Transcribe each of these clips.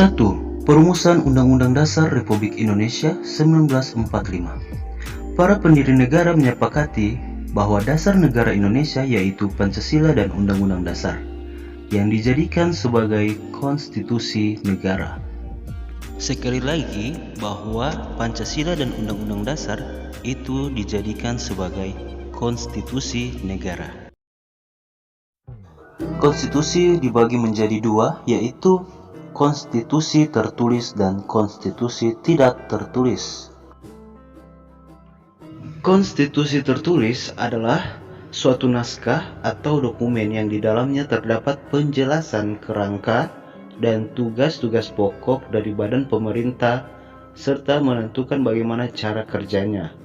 1. Perumusan Undang-Undang Dasar Republik Indonesia 1945. Para pendiri negara menyepakati bahwa dasar negara Indonesia yaitu Pancasila dan Undang-Undang Dasar yang dijadikan sebagai konstitusi negara. Sekali lagi, bahwa Pancasila dan Undang-Undang Dasar itu dijadikan sebagai konstitusi negara. Konstitusi dibagi menjadi dua, yaitu konstitusi tertulis dan konstitusi tidak tertulis. Konstitusi tertulis adalah suatu naskah atau dokumen yang di dalamnya terdapat penjelasan kerangka dan tugas-tugas pokok dari badan pemerintah serta menentukan bagaimana cara kerjanya.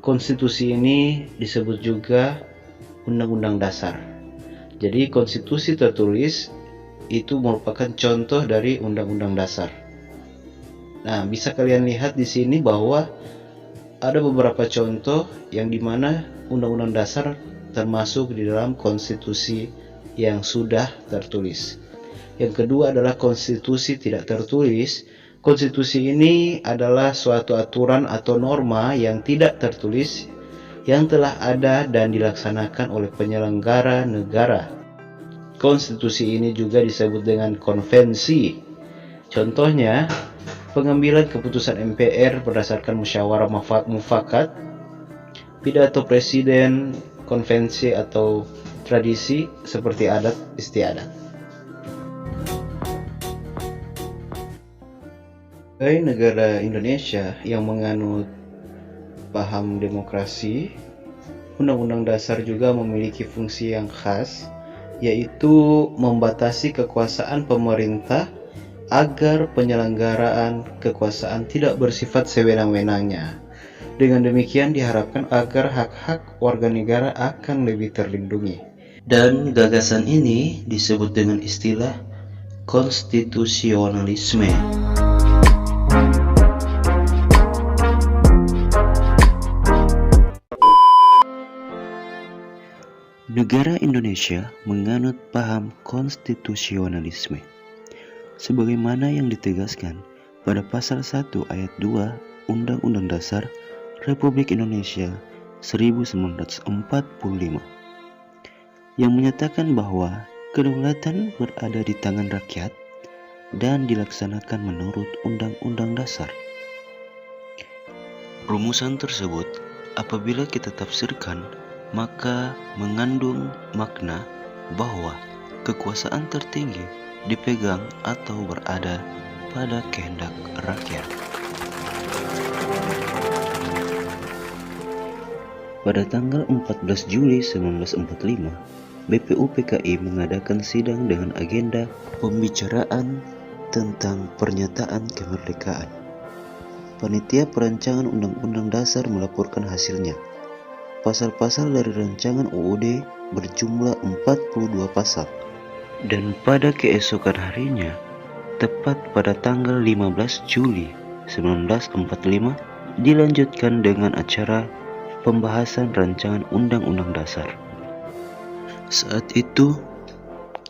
Konstitusi ini disebut juga Undang-Undang Dasar. Jadi konstitusi tertulis itu merupakan contoh dari Undang-Undang Dasar. Nah, bisa kalian lihat di sini bahwa ada beberapa contoh yang dimana Undang-Undang Dasar termasuk di dalam konstitusi yang sudah tertulis. Yang kedua adalah konstitusi tidak tertulis. Konstitusi ini adalah suatu aturan atau norma yang tidak tertulis yang telah ada dan dilaksanakan oleh penyelenggara negara. Konstitusi ini juga disebut dengan konvensi. Contohnya, pengambilan keputusan MPR berdasarkan musyawarah mufakat, pidato presiden, konvensi atau tradisi seperti adat istiadat. Sebagai negara Indonesia yang menganut paham demokrasi, Undang-Undang Dasar juga memiliki fungsi yang khas, yaitu membatasi kekuasaan pemerintah agar penyelenggaraan kekuasaan tidak bersifat sewenang-wenangnya. Dengan demikian diharapkan agar hak-hak warga negara akan lebih terlindungi. Dan gagasan ini disebut dengan istilah konstitusionalisme. Negara Indonesia menganut paham konstitusionalisme sebagaimana yang ditegaskan pada pasal 1 ayat 2 Undang-Undang Dasar Republik Indonesia 1945 yang menyatakan bahwa kedaulatan berada di tangan rakyat dan dilaksanakan menurut Undang-Undang Dasar. Rumusan tersebut apabila kita tafsirkan maka mengandung makna bahwa kekuasaan tertinggi dipegang atau berada pada kehendak rakyat. Pada tanggal 14 Juli 1945, BPUPKI mengadakan sidang dengan agenda pembicaraan tentang pernyataan kemerdekaan. Panitia perancangan Undang-Undang Dasar melaporkan hasilnya. Pasal-pasal dari rancangan UUD berjumlah 42 pasal. Dan pada keesokan harinya, tepat pada tanggal 15 Juli 1945, dilanjutkan dengan acara pembahasan rancangan Undang-Undang Dasar. Saat itu,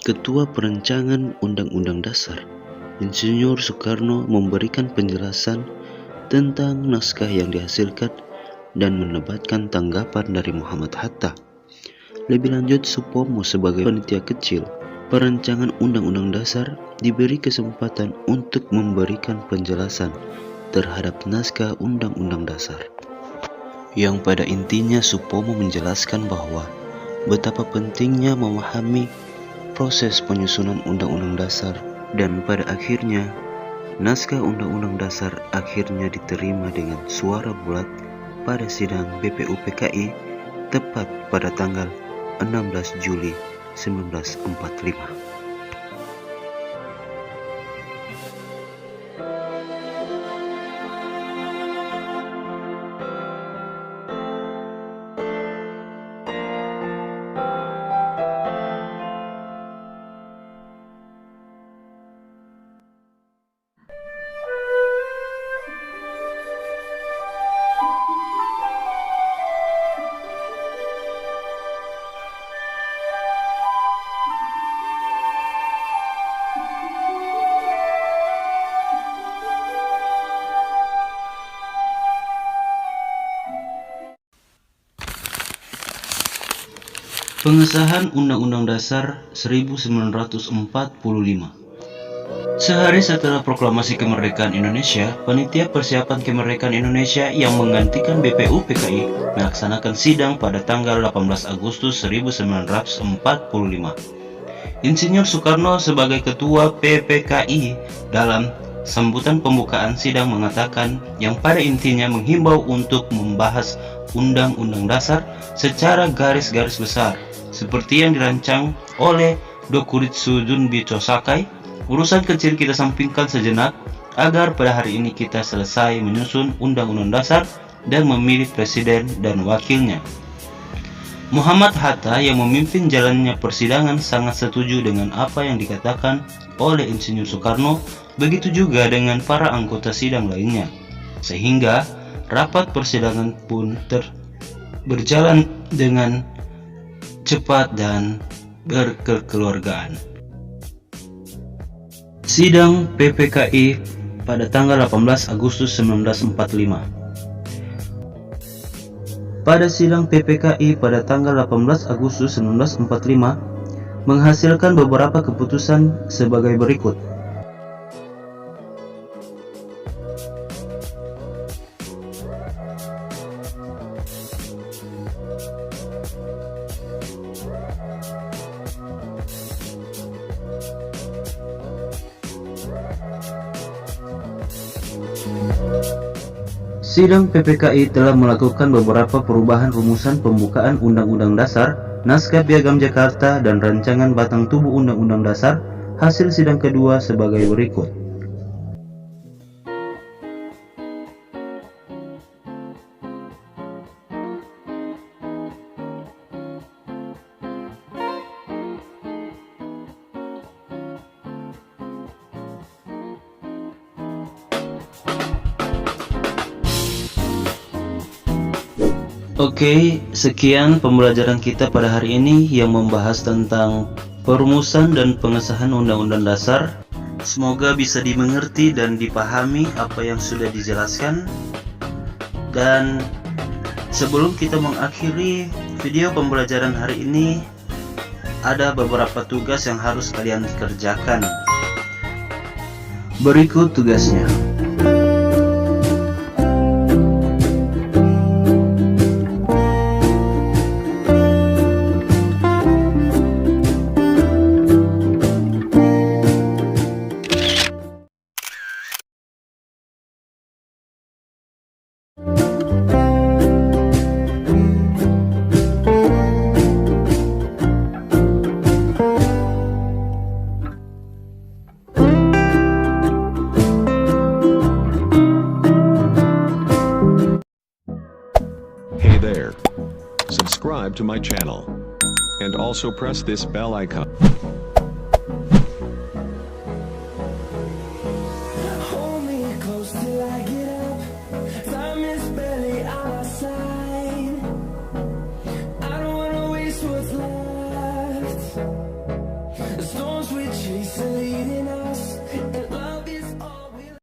Ketua Perancangan Undang-Undang Dasar, Insinyur Soekarno memberikan penjelasan tentang naskah yang dihasilkan dan menebatkan tanggapan dari Muhammad Hatta. Lebih lanjut, Supomo sebagai panitia kecil perancangan Undang-Undang Dasar diberi kesempatan untuk memberikan penjelasan terhadap naskah Undang-Undang Dasar. Yang pada intinya Supomo menjelaskan bahwa betapa pentingnya memahami proses penyusunan Undang-Undang Dasar dan pada akhirnya naskah Undang-Undang Dasar akhirnya diterima dengan suara bulat pada sidang BPUPKI tepat pada tanggal 16 Juli 1945. Pengesahan Undang-Undang Dasar 1945. Sehari setelah proklamasi kemerdekaan Indonesia, Panitia Persiapan Kemerdekaan Indonesia yang menggantikan BPUPKI melaksanakan sidang pada tanggal 18 Agustus 1945. Insinyur Soekarno sebagai Ketua PPKI dalam sambutan pembukaan sidang mengatakan yang pada intinya menghimbau untuk membahas Undang-Undang Dasar secara garis-garis besar seperti yang dirancang oleh Dokuritsu Junbicho Sakai. Urusan kecil kita sampingkan sejenak agar pada hari ini kita selesai menyusun Undang-Undang Dasar dan memilih presiden dan wakilnya. Muhammad Hatta yang memimpin jalannya persidangan sangat setuju dengan apa yang dikatakan oleh Insinyur Soekarno, begitu juga dengan para anggota sidang lainnya, sehingga rapat persidangan pun berjalan dengan cepat dan berkekeluargaan. Sidang PPKI pada tanggal 18 Agustus 1945. Pada sidang PPKI pada tanggal 18 Agustus 1945 menghasilkan beberapa keputusan sebagai berikut. Sidang PPKI telah melakukan beberapa perubahan rumusan pembukaan Undang-Undang Dasar, Naskah Piagam Jakarta, dan rancangan batang tubuh Undang-Undang Dasar. Hasil sidang kedua sebagai berikut. Oke, sekian pembelajaran kita pada hari ini yang membahas tentang perumusan dan pengesahan Undang-Undang Dasar. Semoga bisa dimengerti dan dipahami apa yang sudah dijelaskan. Dan sebelum kita mengakhiri video pembelajaran hari ini, ada beberapa tugas yang harus kalian kerjakan. Berikut tugasnya. Hey there. Subscribe to my channel. And also press this bell icon.